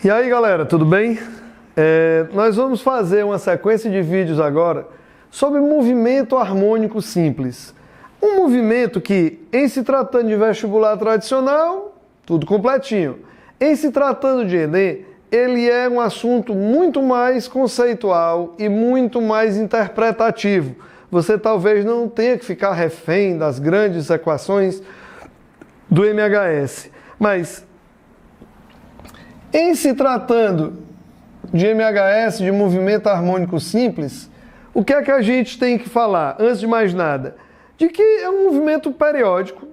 E aí galera, tudo bem? Nós vamos fazer uma sequência de vídeos agora sobre movimento harmônico simples. Um movimento que, em se tratando de vestibular tradicional, tudo completinho. Em se tratando de Enem, ele é um assunto muito mais conceitual e muito mais interpretativo. Você talvez não tenha que ficar refém das grandes equações do MHS, mas em se tratando de MHS, de movimento harmônico simples, o que é que a gente tem que falar, antes de mais nada? De que é um movimento periódico,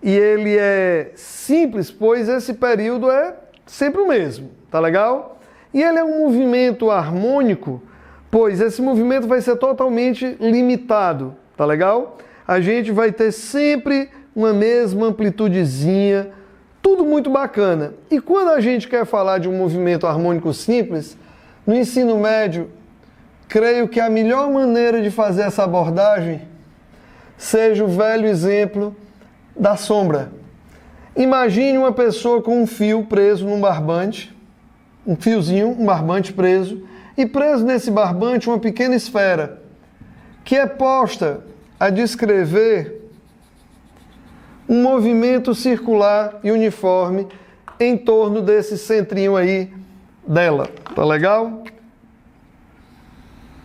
e ele é simples, pois esse período é sempre o mesmo, tá legal? E ele é um movimento harmônico, pois esse movimento vai ser totalmente limitado, tá legal? A gente vai ter sempre uma mesma amplitudezinha, tudo muito bacana. E quando a gente quer falar de um movimento harmônico simples, no ensino médio, creio que a melhor maneira de fazer essa abordagem seja o velho exemplo da sombra. Imagine uma pessoa com um fio preso num barbante, um fiozinho, um barbante preso, e preso nesse barbante uma pequena esfera, que é posta a descrever um movimento circular e uniforme em torno desse centrinho aí dela. Tá legal?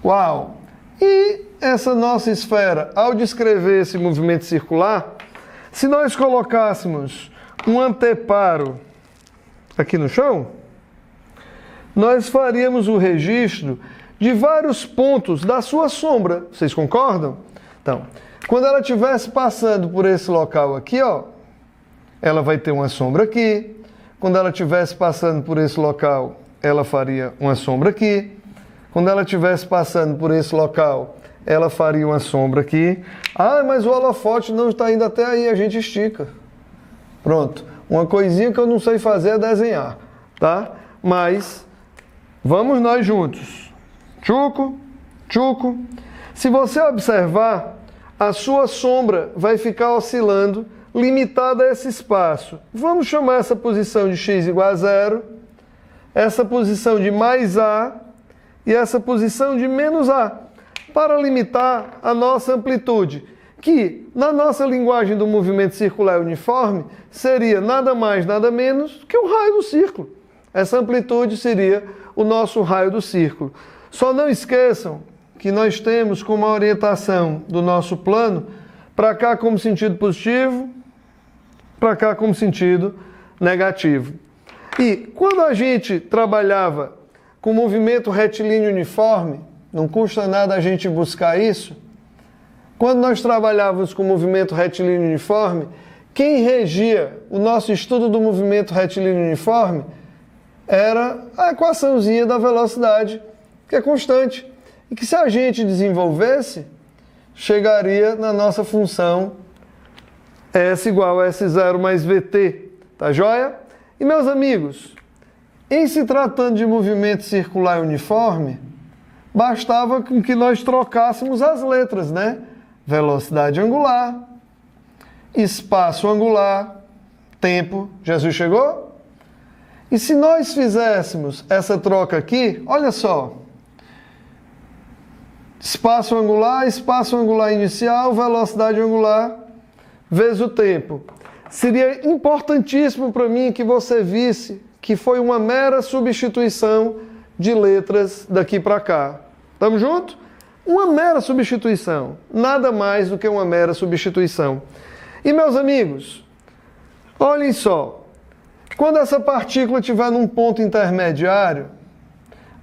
Uau! E essa nossa esfera, ao descrever esse movimento circular, se nós colocássemos um anteparo aqui no chão, nós faríamos o registro de vários pontos da sua sombra. Vocês concordam? Então, quando ela estivesse passando por esse local aqui, ó, ela vai ter uma sombra aqui. Quando ela estivesse passando por esse local, ela faria uma sombra aqui. Quando ela estivesse passando por esse local, ela faria uma sombra aqui. Ah, mas o holofote não está indo até aí, a gente estica. Pronto. Uma coisinha que eu não sei fazer é desenhar, tá? Mas vamos nós juntos. Tchucu, tchucu. Se você observar, a sua sombra vai ficar oscilando, limitada a esse espaço. Vamos chamar essa posição de x igual a 0, essa posição de mais A e essa posição de menos A, para limitar a nossa amplitude, que, na nossa linguagem do movimento circular uniforme, seria nada mais, nada menos que o raio do círculo. Essa amplitude seria o nosso raio do círculo. Só não esqueçam que nós temos como orientação do nosso plano, para cá como sentido positivo, para cá como sentido negativo. E quando a gente trabalhava com movimento retilíneo uniforme, não custa nada a gente buscar isso, quando nós trabalhávamos com movimento retilíneo uniforme, quem regia o nosso estudo do movimento retilíneo uniforme era a equaçãozinha da velocidade, que é constante. E que se a gente desenvolvesse, chegaria na nossa função S igual a S0 mais VT. Tá joia? E meus amigos, em se tratando de movimento circular uniforme, bastava que nós trocássemos as letras, né? Velocidade angular, espaço angular, tempo. Jesus chegou? E se nós fizéssemos essa troca aqui, olha só. Espaço angular inicial, velocidade angular, vezes o tempo. Seria importantíssimo para mim que você visse que foi uma mera substituição de letras daqui para cá. Tamo junto? Uma mera substituição. Nada mais do que uma mera substituição. E meus amigos, olhem só. Quando essa partícula estiver num ponto intermediário,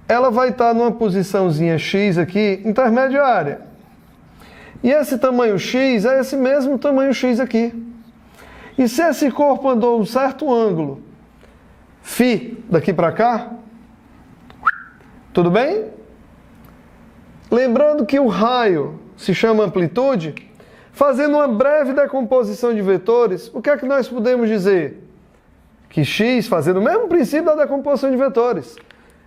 ela vai estar numa posiçãozinha x aqui, intermediária. E esse tamanho x é esse mesmo tamanho x aqui. E se esse corpo andou um certo ângulo, φ daqui para cá, tudo bem? Lembrando que o raio se chama amplitude, fazendo uma breve decomposição de vetores, o que é que nós podemos dizer? Que x, fazendo o mesmo princípio da decomposição de vetores.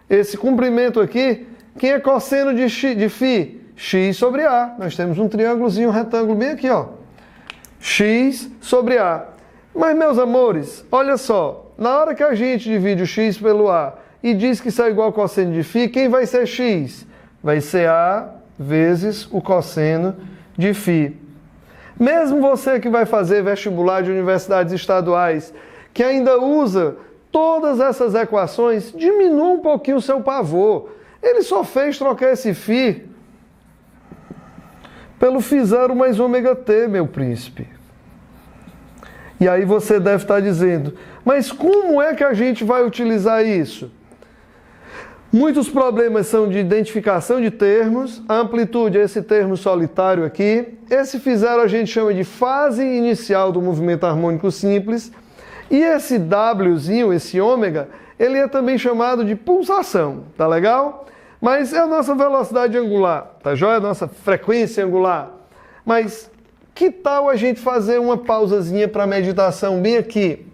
Esse comprimento aqui, quem é cosseno de φ? X sobre A. Nós temos um triângulozinho, um retângulo bem aqui, ó. X sobre A. Mas, meus amores, olha só. na hora que a gente divide o x pelo a e diz que isso é igual ao cosseno de φ, quem vai ser x? Vai ser a vezes o cosseno de φ. Mesmo você que vai fazer vestibular de universidades estaduais, que ainda usa todas essas equações, diminua um pouquinho o seu pavor. Ele só fez trocar esse φ pelo φ0 mais ômega t, meu príncipe. E aí você deve estar dizendo, mas como é que a gente vai utilizar isso? Muitos problemas são de identificação de termos, a amplitude é esse termo solitário aqui, esse φ0 a gente chama de fase inicial do movimento harmônico simples, e esse Wzinho, esse ômega, ele é também chamado de pulsação, tá legal? Mas é a nossa velocidade angular, tá joia? A nossa frequência angular. Mas que tal a gente fazer uma pausazinha para meditação bem aqui?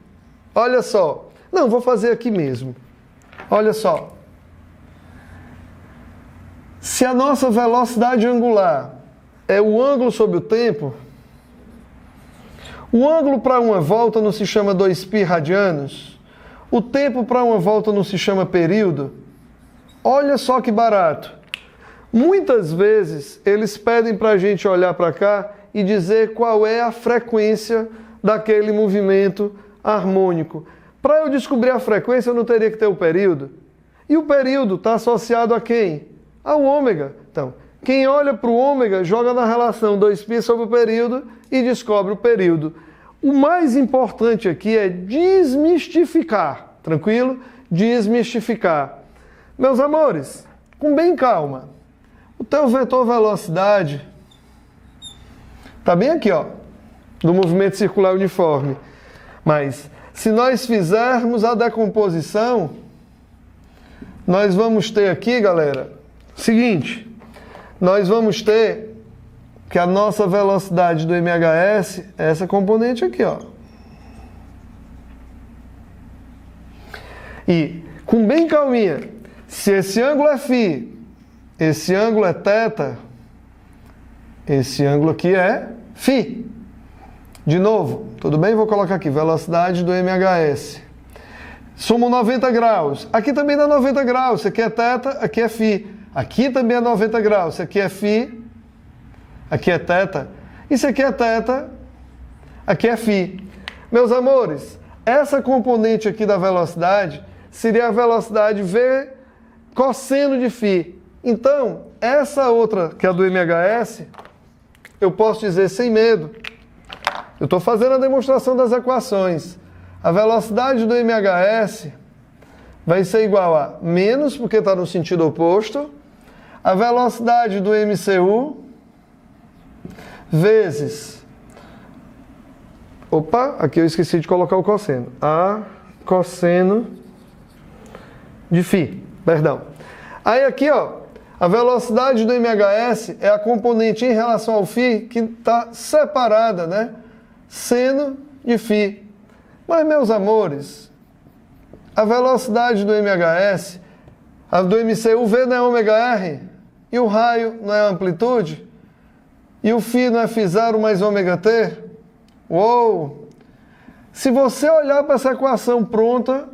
Olha só. Não, vou fazer aqui mesmo. Olha só. Se a nossa velocidade angular é o ângulo sobre o tempo, o ângulo para uma volta não se chama 2π radianos? O tempo para uma volta não se chama período? Olha só que barato. Muitas vezes eles pedem para a gente olhar para cá e dizer qual é a frequência daquele movimento harmônico. Para eu descobrir a frequência, eu não teria que ter o período. E o período está associado a quem? Ao ômega. Então, quem olha para o ômega joga na relação 2π sobre o período e descobre o período. O mais importante aqui é desmistificar, tranquilo? Desmistificar. Meus amores, com bem calma, o teu vetor velocidade está bem aqui, ó, do movimento circular uniforme. Mas se nós fizermos a decomposição, nós vamos ter aqui, galera, seguinte, nós vamos ter que a nossa velocidade do MHS é essa componente aqui, ó. E, com bem calminha, se esse ângulo é φ, esse ângulo é θ, esse ângulo aqui é φ. De novo, tudo bem? Vou colocar aqui, velocidade do MHS. Somam 90 graus. Aqui também dá 90 graus. Isso aqui é θ, aqui é φ. Aqui também é 90 graus. Isso aqui é φ, aqui é θ. Isso aqui é θ, aqui é φ. Meus amores, essa componente aqui da velocidade seria a velocidade V cosseno de φ. Então, essa outra, que é a do MHS, eu posso dizer sem medo. Eu estou fazendo a demonstração das equações. A velocidade do MHS vai ser igual a menos, porque está no sentido oposto, a velocidade do MCU vezes... Opa, aqui eu esqueci de colocar o cosseno. A cosseno de φ, perdão. Aí aqui, ó, a velocidade do MHS é a componente em relação ao φ que está separada, né? Seno de φ. Mas, meus amores, a velocidade do MHS, a do MCU, V não é ômega R, e o raio não é amplitude, e o φ não é φ0 mais ômega t? Uou! Se você olhar para essa equação pronta,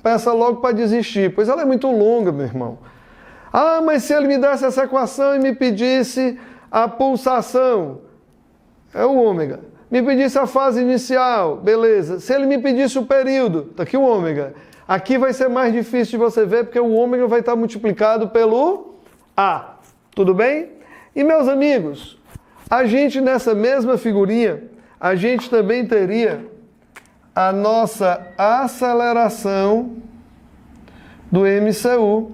peça logo para desistir, pois ela é muito longa, meu irmão. Ah, mas se ele me desse essa equação e me pedisse a pulsação, é o ômega. Me pedisse a fase inicial, beleza. Se ele me pedisse o período, tá aqui o ômega. Aqui vai ser mais difícil de você ver, porque o ômega vai estar multiplicado pelo A. Tudo bem? E, meus amigos, a gente nessa mesma figurinha, a gente também teria a nossa aceleração do MCU,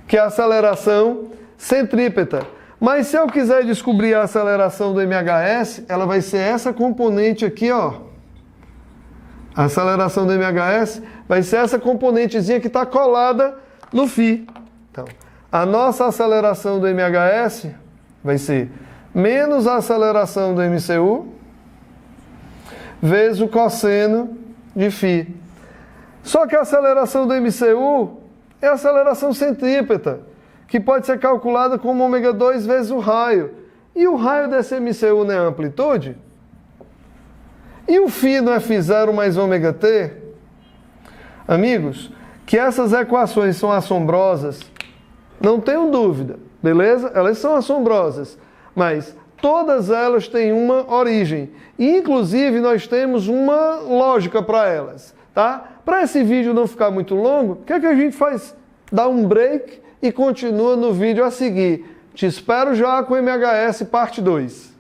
que é a aceleração centrípeta. Mas se eu quiser descobrir a aceleração do MHS, ela vai ser essa componente aqui, ó. A aceleração do MHS vai ser essa componentezinha que está colada no φ. Então, a nossa aceleração do MHS vai ser menos a aceleração do MCU vezes o cosseno de φ. Só que a aceleração do MCU é a aceleração centrípeta, que pode ser calculada como ômega 2 vezes o raio. E o raio desse MCU não é a amplitude? E o φ não é φ0 mais ômega t? Amigos, que essas equações são assombrosas, não tenho dúvida, beleza? Elas são assombrosas, mas todas elas têm uma origem. E, inclusive, nós temos uma lógica para elas, tá? Para esse vídeo não ficar muito longo, o que é que a gente faz? Dá um break e continua no vídeo a seguir. Te espero já com MHS parte 2.